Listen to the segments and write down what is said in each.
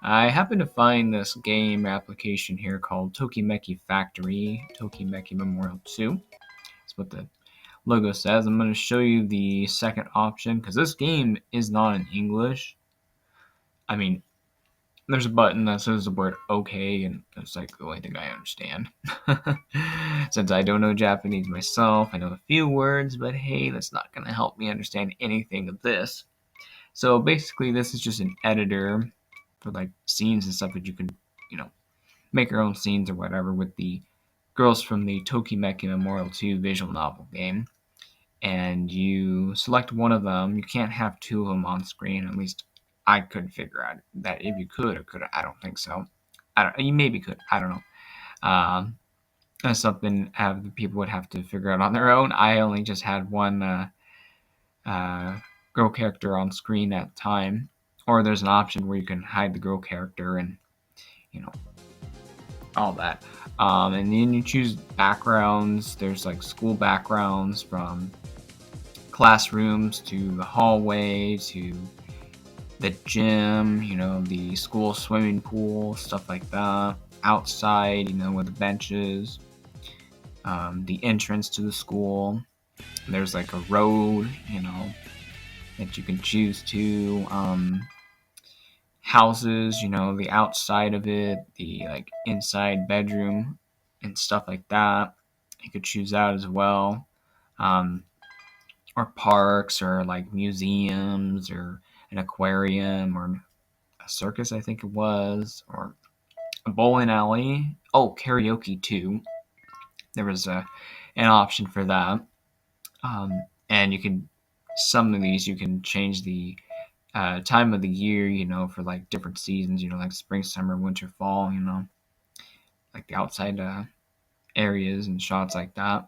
I happened to find this game application here called Tokimeki Factory Tokimeki Memorial 2. That's what the logo says. I'm going to show you the second option because this game is not in English. I mean, there's a button that says the word okay, and that's like the only thing I understand. Since I don't know Japanese myself, I know a few words, but hey, that's not going to help me understand anything of this. So basically, this is just an editor for like scenes and stuff that you can, you know, make your own scenes or whatever with the girls from the Tokimeki Memorial 2 visual novel game. And you select one of them. You can't have two of them on screen. At least I couldn't figure out that if you could or could. I don't think so. I don't. You maybe could. I don't know. That's something people would have to figure out on their own. I only just had one girl character on screen at the time, or there's an option where you can hide the girl character and you know all that. And then you choose backgrounds. There's like school backgrounds from classrooms to the hallway to the gym, the school swimming pool, stuff like that. Outside, with the benches, the entrance to the school. There's like a road, that you can choose to. Houses, the outside of it, the like inside bedroom and stuff like that. You could choose that as well. Or parks or like museums or an aquarium or a circus, I think it was, or a bowling alley. Oh, karaoke too. There was an option for that. And some of these you can change the time of the year, for like different seasons, like spring, summer, winter, fall, like the outside areas and shots like that.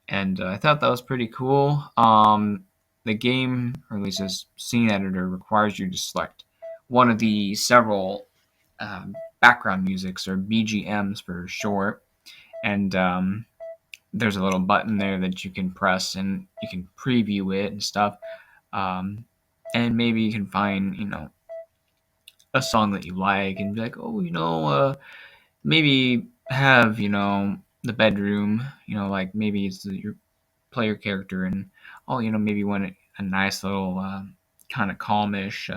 And I thought that was pretty cool. The game, or at least this scene editor, requires you to select one of the several background musics, or BGMs for short. And there's a little button there that you can press and you can preview it and stuff. And maybe you can find, a song that you like and be like, oh, maybe have, the bedroom, like maybe it's your player character and, oh, maybe you want a nice little kind of calmish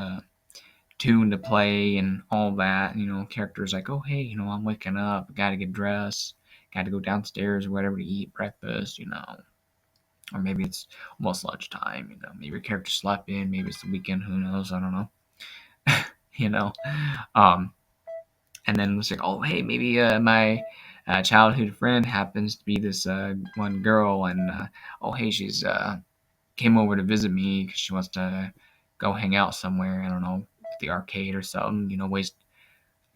tune to play and all that. Characters like, oh, hey, I'm waking up, got to get dressed, got to go downstairs or whatever to eat breakfast, or maybe it's almost lunchtime, maybe your character slept in, maybe it's the weekend, who knows, I don't know. And then it's like, oh, hey, maybe my childhood friend happens to be this one girl, and oh, hey, she's came over to visit me because she wants to go hang out somewhere. I don't know, the arcade or something. Waste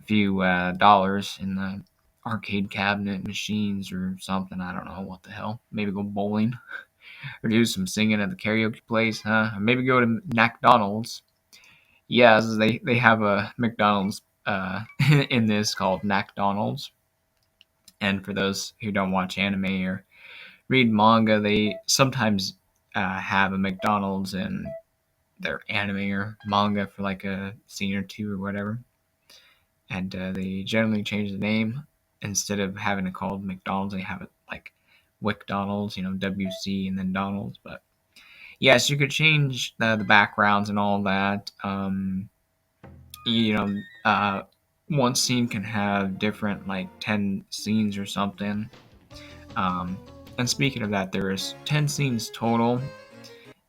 a few dollars in the arcade cabinet machines or something. I don't know what the hell. Maybe go bowling or do some singing at the karaoke place, huh? Or maybe go to McDonald's. Yes, they have a McDonald's in this called McDonald's. And for those who don't watch anime or read manga, they sometimes have a McDonald's in their anime or manga for like a scene or two or whatever. And they generally change the name. Instead of having it called McDonald's, they have it like WcDonald's, WC and then Donald's. But yes, you could change the backgrounds and all that. One scene can have different, like 10 scenes or something. And speaking of that, there is 10 scenes total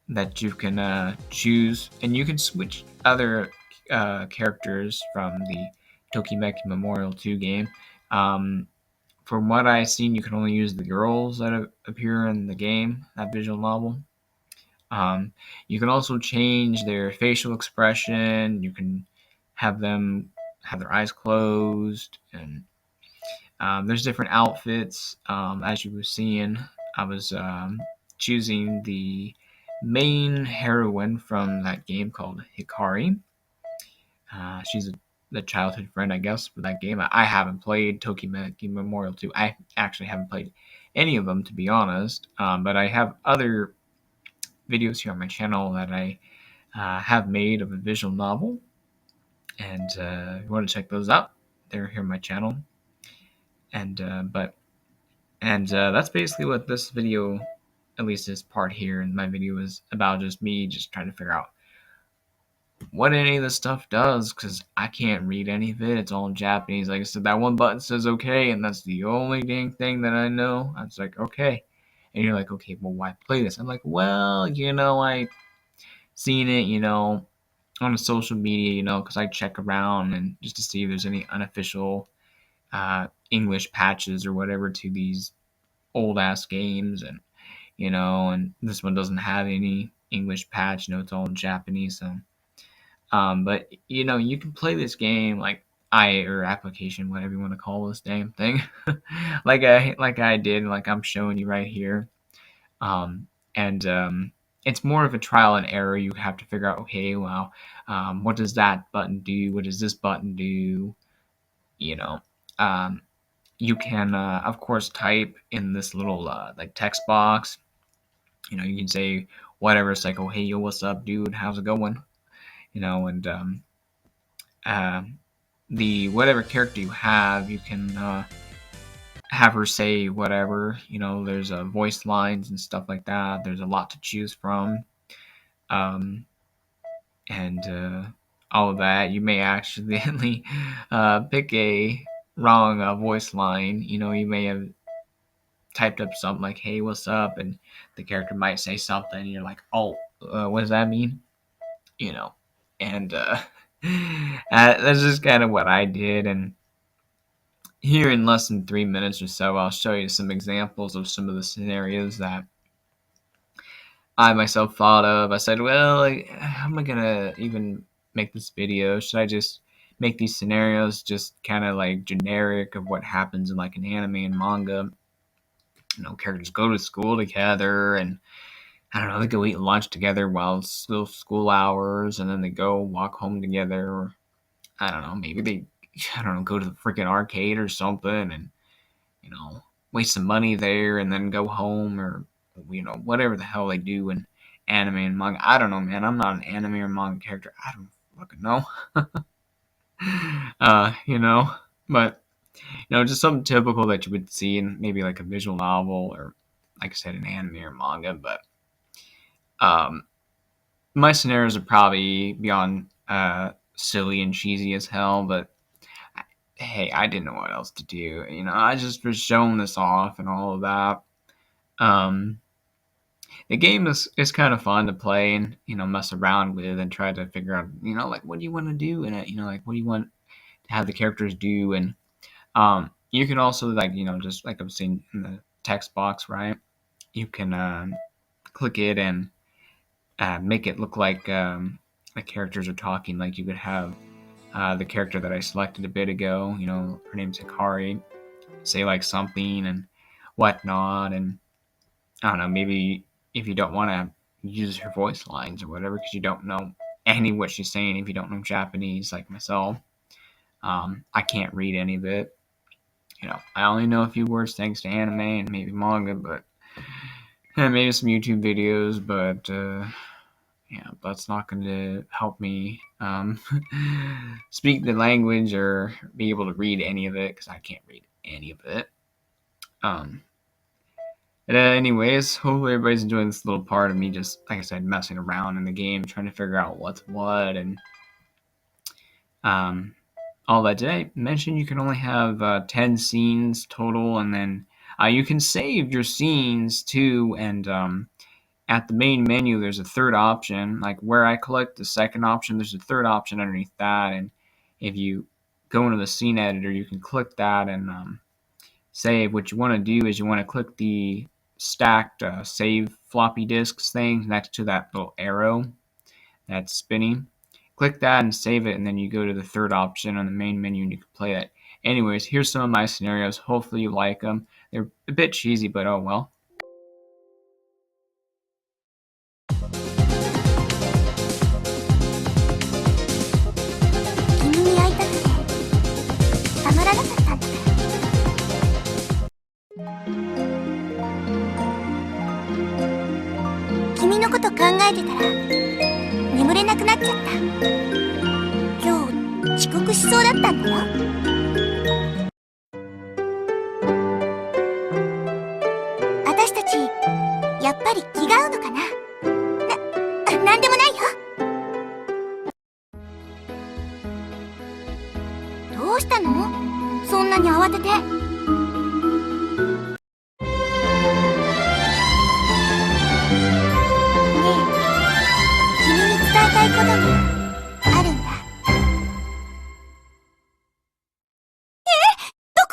that you can choose, and you can switch other characters from the Tokimeki Memorial 2 game. From what I've seen, you can only use the girls that appear in the game, that visual novel. You can also change their facial expression. You can have them have their eyes closed, and there's different outfits. As you were seeing, I was choosing the main heroine from that game called Hikari. She's the childhood friend, I guess, for that game. I haven't played Tokimeki Memorial 2. I actually haven't played any of them, to be honest. But I have other videos here on my channel that I have made of a visual novel. And if you want to check those out, they're here on my channel. And that's basically what this video, at least this part here in my video, is about. Just me just trying to figure out what any of this stuff does, because I can't read any of it. It's all in Japanese. Like I said, that one button says okay, and that's the only dang thing that I know. I was like, okay. And you're like, okay, well, why play this? I'm like, well, I seen it, on the social media, because I check around and just to see if there's any unofficial English patches or whatever to these old ass games, and this one doesn't have any English patch. It's all in Japanese. So, but you can play this game like or application, whatever you want to call this damn thing, like I did, like I'm showing you right here. And it's more of a trial and error. You have to figure out, okay, well, what does that button do? What does this button do? You know, um, you can, of course, type in this little like text box. You can say whatever. It's like, oh, hey, yo, what's up, dude? How's it going? And uh, the whatever character you have, you can have her say whatever. There's voice lines and stuff like that. There's a lot to choose from. Um, and all of that. You may accidentally pick a wrong voice line. You may have typed up something like, hey, what's up? And the character might say something, and you're like, oh, what does that mean? And that's just kind of what I did. And here in less than 3 minutes or so, I'll show you some examples of some of the scenarios that I myself thought of. I said, well, how am I going to even make this video? Should I just make these scenarios just kind of like generic of what happens in like an anime and manga? Characters go to school together, and I don't know, they go eat lunch together while it's still school hours, and then they go walk home together. Or I don't know, maybe they, go to the freaking arcade or something, and waste some money there and then go home, or whatever the hell they do in anime and manga. I don't know, man. I'm not an anime or manga character. I don't fucking know. But just something typical that you would see in maybe like a visual novel, or like I said, an anime or manga. But my scenarios are probably beyond silly and cheesy as hell, but hey, I didn't know what else to do. I just was showing this off and all of that. The game is kind of fun to play and mess around with and try to figure out like what do you want to do in it. Like what do you want to have the characters do. And you can also like just like I'm seeing in the text box, right? You can click it and make it look like the characters are talking. Like you could have the character that I selected a bit ago, her name's Hikari, say like something and whatnot. And I don't know, maybe if you don't want to use her voice lines or whatever, because you don't know any of what she's saying, if you don't know Japanese like myself. I can't read any of it. I only know a few words thanks to anime and maybe manga, but maybe some YouTube videos, but that's not going to help me speak the language or be able to read any of it, because I can't read any of it. Anyways, hopefully everybody's enjoying this little part of me just, like I said, messing around in the game, trying to figure out what's what, and all that. Did I mention you can only have 10 scenes total, and then you can save your scenes too, and at the main menu there's a third option, like where I clicked the second option, there's a third option underneath that, and if you go into the scene editor, you can click that and save. What you want to do is you want to click the stacked save floppy disks thing next to that little arrow that's spinning. Click that and save it, and then you go to the third option on the main menu and you can play it. Anyways, here's some of my scenarios. Hopefully you like them. They're a bit cheesy, but oh well. 君に会いたくてたまらなかったんだから君のこと考えてたら眠れなくなっちゃった今日遅刻しそうだったんだよ。私たちやっぱり気が合うのかな。なんでもないよ。どうしたの？そんなに慌てて。君に伝えたいことがあるんだ。どこ？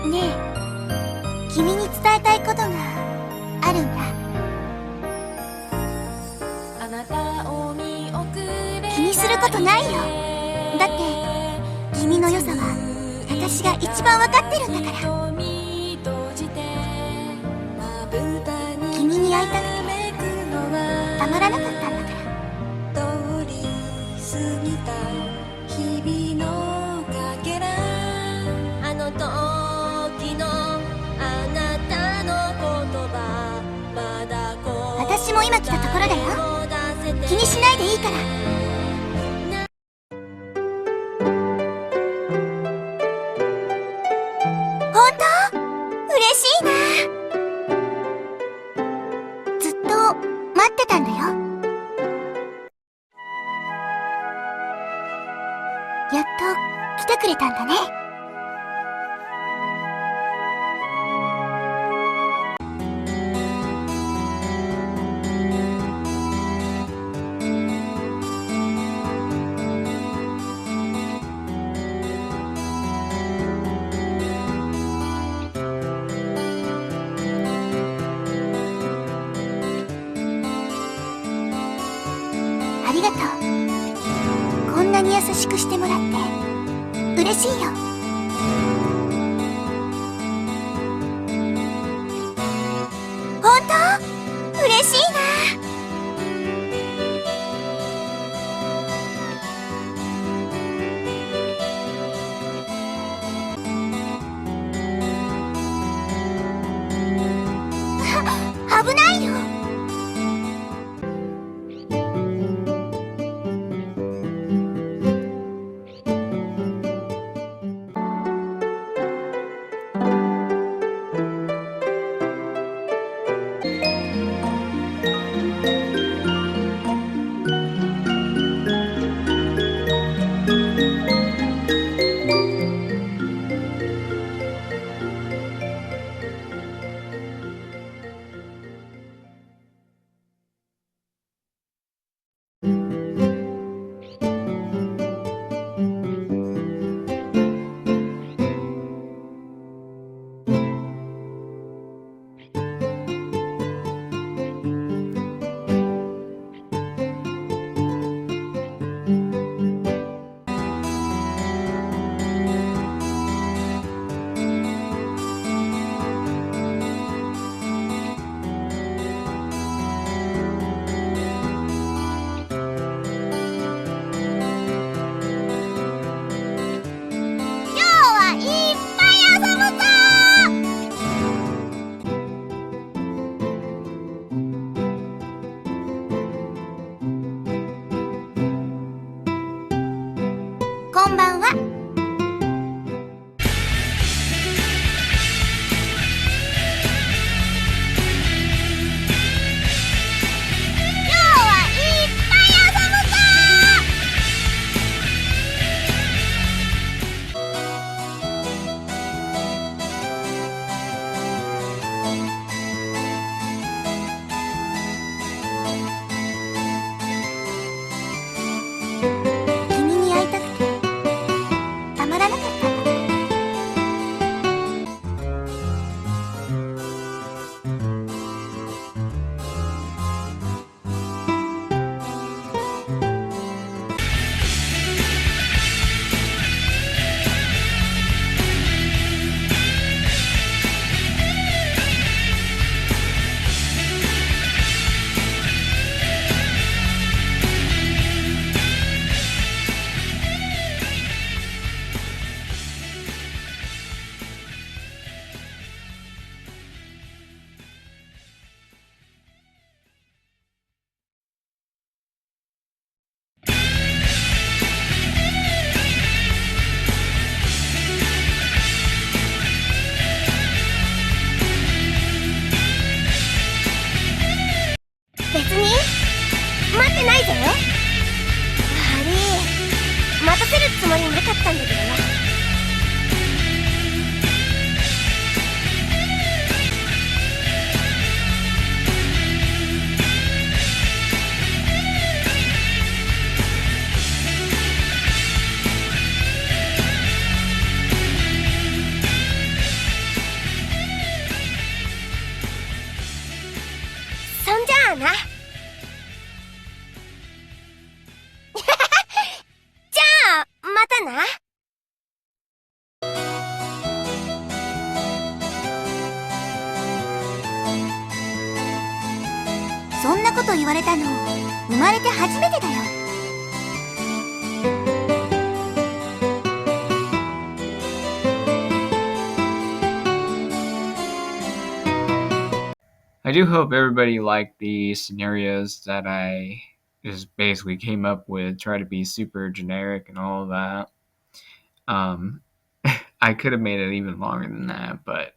ねえ、君に伝えたいことがあるんだ。気にすることないよ。だって君の良さは私が一番わかってるんだから。君に会いたくてたまらなかったんだから。通り過ぎた日々のかけら、あの時のあなたの言葉、まだ私も今来たところだよ。気にしないでいいから。本当？嬉しいな。ずっと待ってたんだよ。やっと来てくれたんだね。ありがとう。こんなに優しくしてもらって嬉しいよ。本当？嬉しいな。危ないよ。こんばんは。君に会いたくてかな？そんなこと言われたの生まれて初めてだよ。I do hope everybody liked the scenarios that I just basically came up with, try to be super generic and all of that. I could have made it even longer than that, but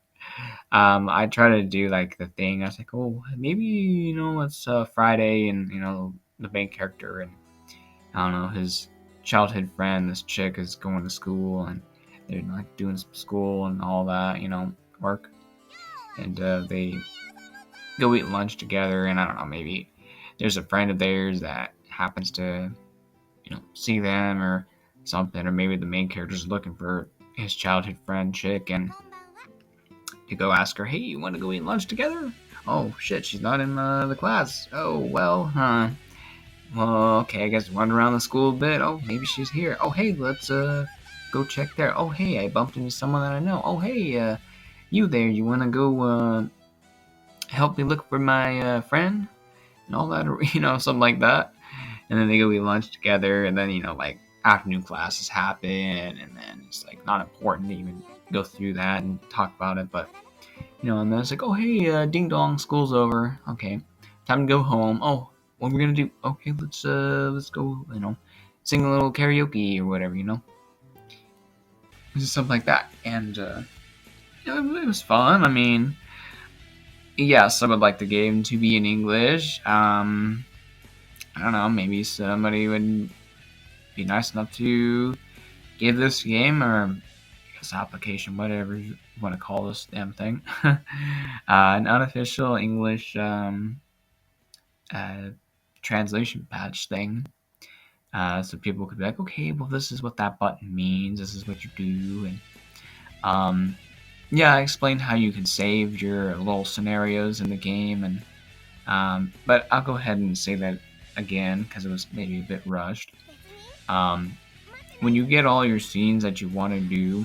I try to do like the thing. I was like, oh, maybe it's Friday, and the main character and I don't know his childhood friend, this chick, is going to school, and they're like doing some school and all that, work, and they go eat lunch together, and I don't know, maybe there's a friend of theirs that happens to see them or something, or maybe the main character's looking for his childhood friend chick, and to go ask her, hey, you want to go eat lunch together? Oh shit, she's not in the class. Oh well, huh? Well, okay, I guess run around the school a bit. Oh, maybe she's here. Oh hey, let's go check there. Oh hey, I bumped into someone that I know. Oh hey, you there? You want to go help me look for my friend and all that, or something like that. And then they go eat lunch together, and then like afternoon classes happen, and then it's like not important to even go through that and talk about it, but and then it's like, oh hey, ding dong, school's over. Okay, time to go home. Oh, what are we gonna do? Okay, let's go, sing a little karaoke or whatever, just something like that. And it was fun. I mean, yes, I would like the game to be in English. I don't know, maybe somebody would be nice enough to give this game, or this application, whatever you want to call this damn thing, an unofficial English uh, translation patch thing. So people could be like, okay, well, this is what that button means. This is what you do. And yeah, I explained how you can save your little scenarios in the game. But I'll go ahead and say that again because it was maybe a bit rushed. When you get all your scenes that you want to do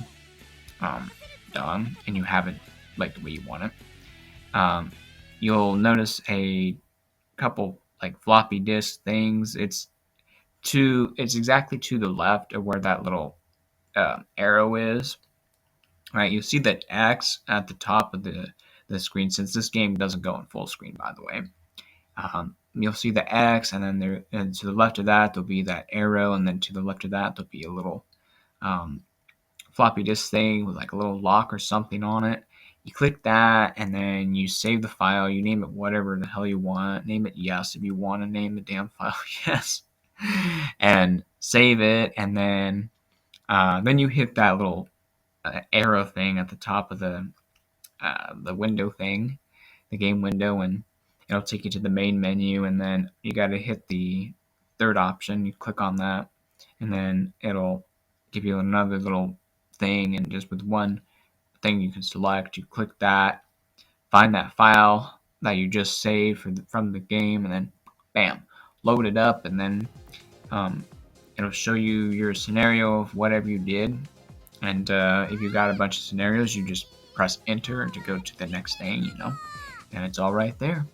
done, and you have it like the way you want it, you'll notice a couple like floppy disk things. It's exactly to the left of where that little arrow is. Right, you see that X at the top of the screen. Since this game doesn't go in full screen, by the way, you'll see the X, and then and to the left of that there'll be that arrow, and then to the left of that there'll be a little floppy disk thing with like a little lock or something on it. You click that, and then you save the file. You name it whatever the hell you want. Name it yes if you want to name the damn file yes, and save it. And then you hit that little arrow thing at the top of the window thing, the game window, and it'll take you to the main menu. And then you got to hit the third option. You click on that, and then it'll give you another little thing, and just with one thing you can select, you click that, find that file that you just saved from the game, and then bam, load it up, and then it'll show you your scenario of whatever you did. And if you got a bunch of scenarios, you just press enter to go to the next thing, and it's all right there.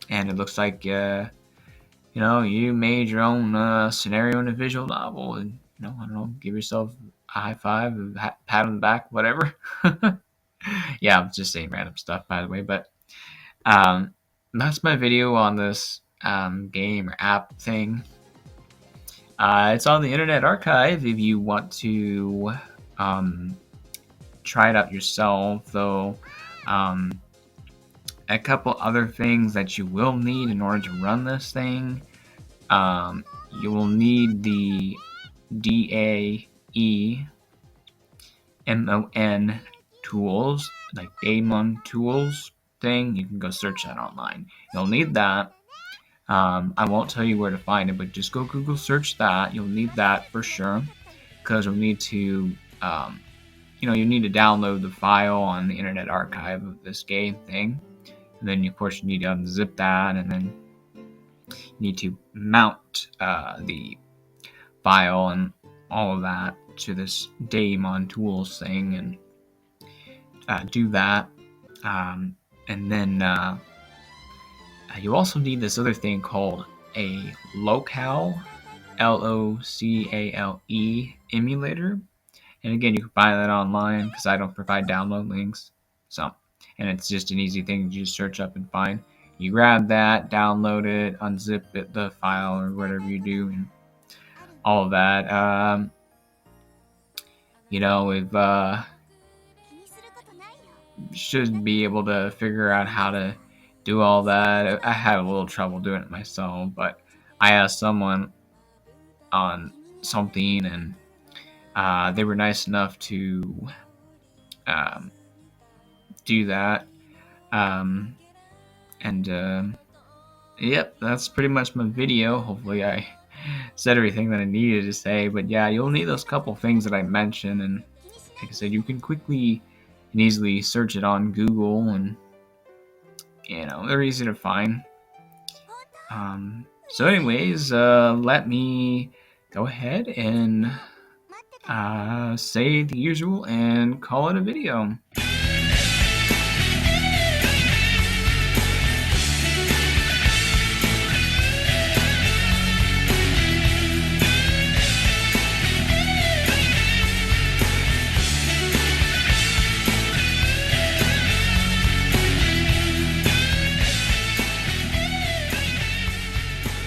And it looks like you made your own scenario in a visual novel, and I don't know, give yourself a high five, a pat on the back, whatever. Yeah, I'm just saying random stuff, by the way, but that's my video on this game or app thing. It's on the Internet Archive if you want to try it out yourself, though. A couple other things that you will need in order to run this thing. You will need the DAEMON tools, like Daemon tools thing. You can go search that online. You'll need that. I won't tell you where to find it, but just go Google search that. You'll need that for sure, because you'll need to, you need to download the file on the Internet Archive of this game thing. And then, of course, you need to unzip that, and then you need to mount the file, and all of that to this Daemon Tools thing and do that. And then you also need this other thing called a locale, LOCALE emulator. And again, you can buy that online because I don't provide download links. So, and it's just an easy thing to just search up and find. You grab that, download it, unzip it, the file or whatever you do, and all of that. We've should be able to figure out how to do all that. I had a little trouble doing it myself, but I asked someone on something, and they were nice enough to do that. Yep, that's pretty much my video. Hopefully I said everything that I needed to say, but yeah, you'll need those couple things that I mentioned, and like I said, you can quickly and easily search it on Google, and they're easy to find. So anyways, let me go ahead and say the usual and call it a video.